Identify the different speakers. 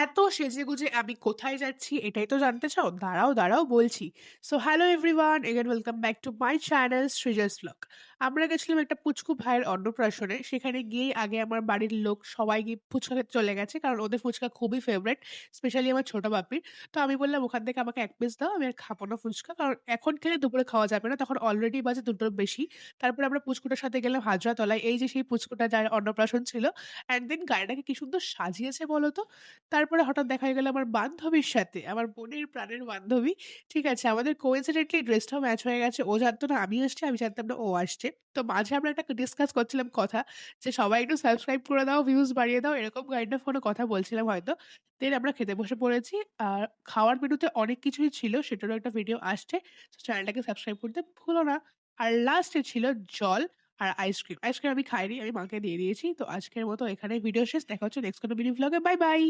Speaker 1: এত সেজেগুজে আমি কোথায় যাচ্ছি এটাই তো জানতে চাও? দাঁড়াও বলছি। So hello everyone, again welcome back to my channel Srija's vlog. আমরা গেছিলাম একটা পুচকু ভাইয়ের অন্নপ্রাশনে। সেখানে গিয়েই আগে আমার বাড়ির লোক সবাই গিয়ে ফুচকা খেতে চলে গেছে। কারণ ওদের ফুচকা খুবই ফেভারাইট। স্পেশালি আমার ছোট বাপির। তো আমি বললাম, "ওখান থেকে আমাকে ১ পিস দাও। আমি আর খাবো না ফুচকা।" কারণ এখন খেলে দুপুরে খাওয়া যাবে না। তখন অলরেডি বাজে ২ টোর বেশি। তারপরে আমরা পুচকুটার সাথে গেলাম হাজরাতলায়। এই যে সেই পুচকুটা যার অন্নপ্রাশন ছিল। অ্যান্ড দেন গাড়িটাকে কি সুন্দর সাজিয়েছে বলো তো? তারপরে হঠাৎ দেখা হয়ে গেল আমার বান্ধবীর সাথে, আমার বোনের প্রাণের বান্ধবী। ঠিক আছে? আমাদের coincidentally ড্রেসটাও ম্যাচ হয়ে গেছে। ও জানতো না আমি আসছি, আমি জানতাম না ও আসছে। তো মাঝে আমরা একটা ডিসকাস করছিলাম কথা যে, "সবাই একটু সাবস্ক্রাইব করে দাও, ভিউজ বাড়িয়ে দাও।" এরকম কাইন্ড অফ কোনো কথা বলছিলাম হয়তো। দেন আমরা খেতে বসে পড়েছি। আর খাওয়ার মেনুতে অনেক কিছুই ছিল, সেটারও একটা ভিডিও আসছে। তো চ্যানেলটাকে সাবস্ক্রাইব করতে ভুলো না। আর লাস্টে ছিল জল আর আইসক্রিম। আইসক্রিম আমি খাইনি, আমি মাকে দিয়ে দিয়েছি। তো আজকের মতো এখানেই ভিডিও শেষ। দেখা হচ্ছে নেক্সট কোনো মিনি ভ্লগে। By, by.